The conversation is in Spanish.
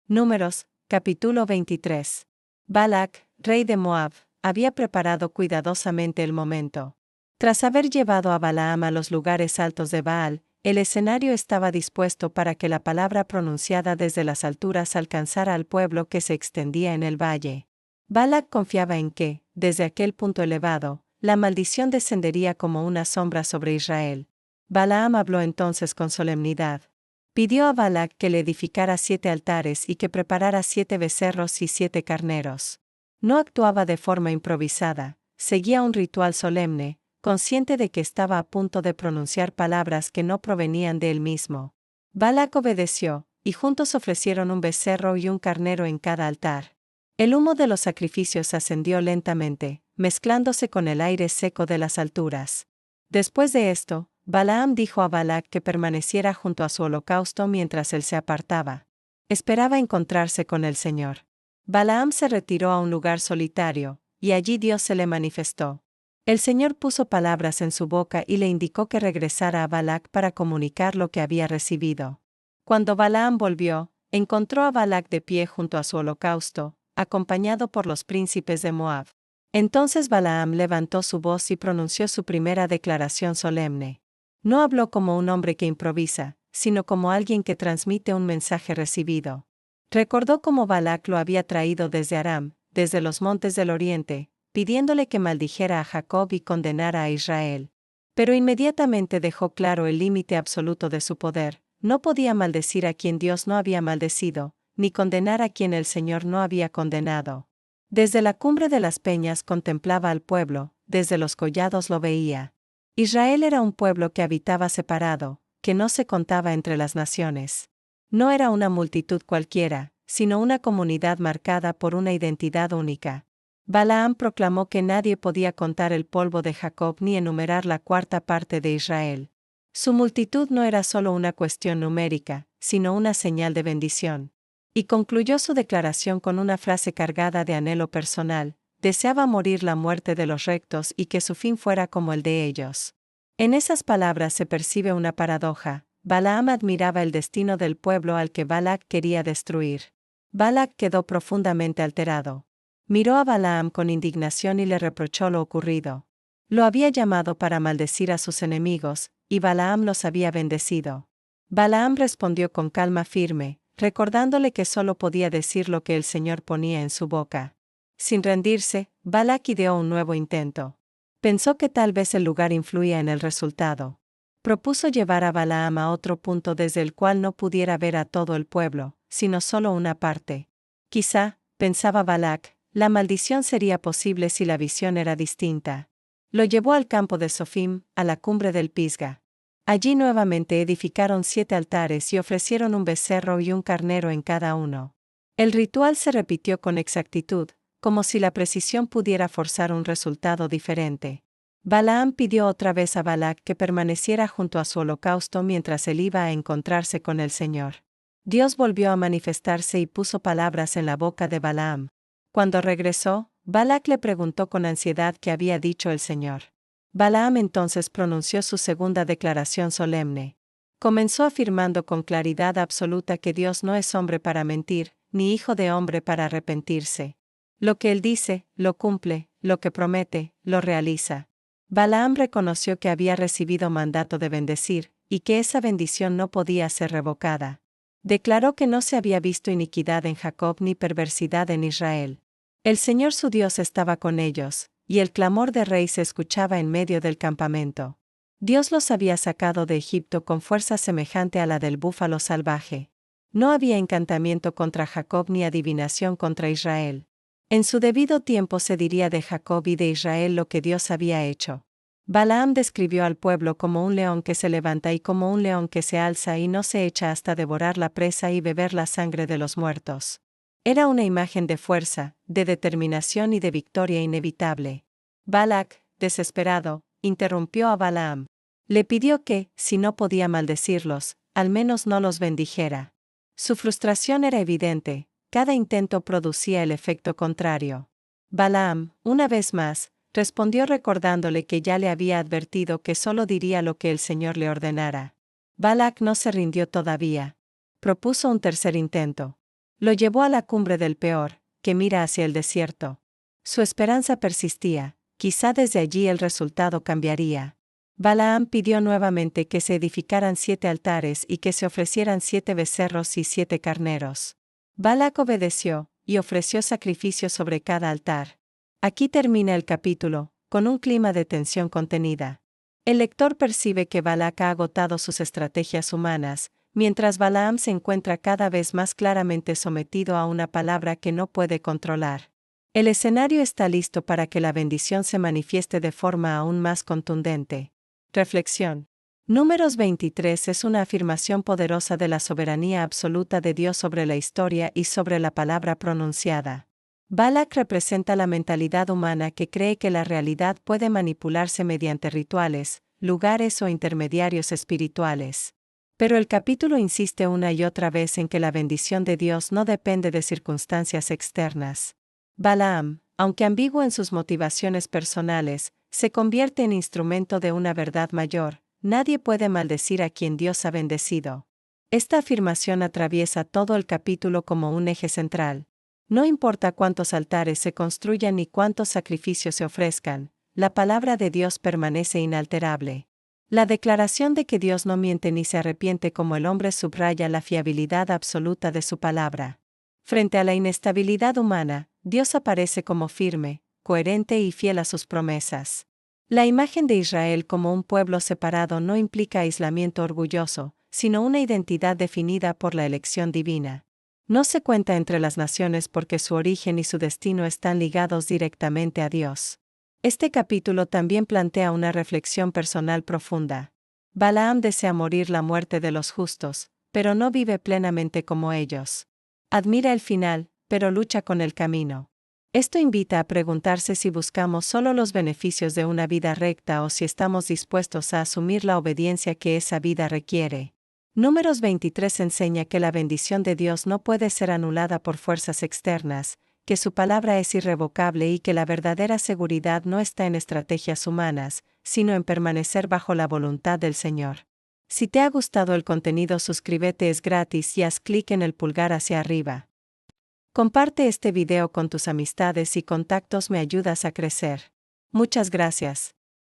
Números, capítulo 23. Balac, rey de Moab, había preparado cuidadosamente el momento. Tras haber llevado a Balaam a los lugares altos de Baal, el escenario estaba dispuesto para que la palabra pronunciada desde las alturas alcanzara al pueblo que se extendía en el valle. Balac confiaba en que, desde aquel punto elevado, la maldición descendería como una sombra sobre Israel. Balaam habló entonces con solemnidad. Pidió a Balac que le edificara 7 altares y que preparara 7 becerros y 7 carneros. No actuaba de forma improvisada, seguía un ritual solemne, consciente de que estaba a punto de pronunciar palabras que no provenían de él mismo. Balac obedeció, y juntos ofrecieron un becerro y un carnero en cada altar. El humo de los sacrificios ascendió lentamente, mezclándose con el aire seco de las alturas. Después de esto, Balaam dijo a Balac que permaneciera junto a su holocausto mientras él se apartaba. Esperaba encontrarse con el Señor. Balaam se retiró a un lugar solitario, y allí Dios se le manifestó. El Señor puso palabras en su boca y le indicó que regresara a Balac para comunicar lo que había recibido. Cuando Balaam volvió, encontró a Balac de pie junto a su holocausto, acompañado por los príncipes de Moab. Entonces Balaam levantó su voz y pronunció su primera declaración solemne. No habló como un hombre que improvisa, sino como alguien que transmite un mensaje recibido. Recordó cómo Balac lo había traído desde Aram, desde los montes del oriente, pidiéndole que maldijera a Jacob y condenara a Israel. Pero inmediatamente dejó claro el límite absoluto de su poder. No podía maldecir a quien Dios no había maldecido, ni condenar a quien el Señor no había condenado. Desde la cumbre de las peñas contemplaba al pueblo, desde los collados lo veía. Israel era un pueblo que habitaba separado, que no se contaba entre las naciones. No era una multitud cualquiera, sino una comunidad marcada por una identidad única. Balaam proclamó que nadie podía contar el polvo de Jacob ni enumerar la 4ª parte de Israel. Su multitud no era solo una cuestión numérica, sino una señal de bendición. Y concluyó su declaración con una frase cargada de anhelo personal: deseaba morir la muerte de los rectos y que su fin fuera como el de ellos. En esas palabras se percibe una paradoja. Balaam admiraba el destino del pueblo al que Balac quería destruir. Balac quedó profundamente alterado. Miró a Balaam con indignación y le reprochó lo ocurrido. Lo había llamado para maldecir a sus enemigos, y Balaam los había bendecido. Balaam respondió con calma firme, recordándole que solo podía decir lo que el Señor ponía en su boca. Sin rendirse, Balac ideó un nuevo intento. Pensó que tal vez el lugar influía en el resultado. Propuso llevar a Balaam a otro punto desde el cual no pudiera ver a todo el pueblo, sino solo una parte. Quizá, pensaba Balac, la maldición sería posible si la visión era distinta. Lo llevó al campo de Sofim, a la cumbre del Pisga. Allí nuevamente edificaron 7 altares y ofrecieron un becerro y un carnero en cada uno. El ritual se repitió con exactitud, como si la precisión pudiera forzar un resultado diferente. Balaam pidió otra vez a Balac que permaneciera junto a su holocausto mientras él iba a encontrarse con el Señor. Dios volvió a manifestarse y puso palabras en la boca de Balaam. Cuando regresó, Balac le preguntó con ansiedad qué había dicho el Señor. Balaam entonces pronunció su segunda declaración solemne. Comenzó afirmando con claridad absoluta que Dios no es hombre para mentir, ni hijo de hombre para arrepentirse. Lo que él dice, lo cumple; lo que promete, lo realiza. Balaam reconoció que había recibido mandato de bendecir, y que esa bendición no podía ser revocada. Declaró que no se había visto iniquidad en Jacob ni perversidad en Israel. El Señor su Dios estaba con ellos, y el clamor de rey se escuchaba en medio del campamento. Dios los había sacado de Egipto con fuerza semejante a la del búfalo salvaje. No había encantamiento contra Jacob ni adivinación contra Israel. En su debido tiempo se diría de Jacob y de Israel lo que Dios había hecho. Balaam describió al pueblo como un león que se levanta y como un león que se alza y no se echa hasta devorar la presa y beber la sangre de los muertos. Era una imagen de fuerza, de determinación y de victoria inevitable. Balac, desesperado, interrumpió a Balaam. Le pidió que, si no podía maldecirlos, al menos no los bendijera. Su frustración era evidente. Cada intento producía el efecto contrario. Balaam, una vez más, respondió recordándole que ya le había advertido que solo diría lo que el Señor le ordenara. Balac no se rindió todavía. Propuso un tercer intento. Lo llevó a la cumbre del Peor, que mira hacia el desierto. Su esperanza persistía, quizá desde allí el resultado cambiaría. Balaam pidió nuevamente que se edificaran 7 altares y que se ofrecieran 7 becerros y 7 carneros. Balac obedeció, y ofreció sacrificios sobre cada altar. Aquí termina el capítulo, con un clima de tensión contenida. El lector percibe que Balac ha agotado sus estrategias humanas, mientras Balaam se encuentra cada vez más claramente sometido a una palabra que no puede controlar. El escenario está listo para que la bendición se manifieste de forma aún más contundente. Reflexión. Números 23 es una afirmación poderosa de la soberanía absoluta de Dios sobre la historia y sobre la palabra pronunciada. Balac representa la mentalidad humana que cree que la realidad puede manipularse mediante rituales, lugares o intermediarios espirituales. Pero el capítulo insiste una y otra vez en que la bendición de Dios no depende de circunstancias externas. Balaam, aunque ambiguo en sus motivaciones personales, se convierte en instrumento de una verdad mayor: nadie puede maldecir a quien Dios ha bendecido. Esta afirmación atraviesa todo el capítulo como un eje central. No importa cuántos altares se construyan ni cuántos sacrificios se ofrezcan, la palabra de Dios permanece inalterable. La declaración de que Dios no miente ni se arrepiente como el hombre subraya la fiabilidad absoluta de su palabra. Frente a la inestabilidad humana, Dios aparece como firme, coherente y fiel a sus promesas. La imagen de Israel como un pueblo separado no implica aislamiento orgulloso, sino una identidad definida por la elección divina. No se cuenta entre las naciones porque su origen y su destino están ligados directamente a Dios. Este capítulo también plantea una reflexión personal profunda. Balaam desea morir la muerte de los justos, pero no vive plenamente como ellos. Admira el final, pero lucha con el camino. Esto invita a preguntarse si buscamos solo los beneficios de una vida recta o si estamos dispuestos a asumir la obediencia que esa vida requiere. Números 23 enseña que la bendición de Dios no puede ser anulada por fuerzas externas, que su palabra es irrevocable y que la verdadera seguridad no está en estrategias humanas, sino en permanecer bajo la voluntad del Señor. Si te ha gustado el contenido, suscríbete, es gratis y haz clic en el pulgar hacia arriba. Comparte este video con tus amistades y contactos, me ayudas a crecer. Muchas gracias.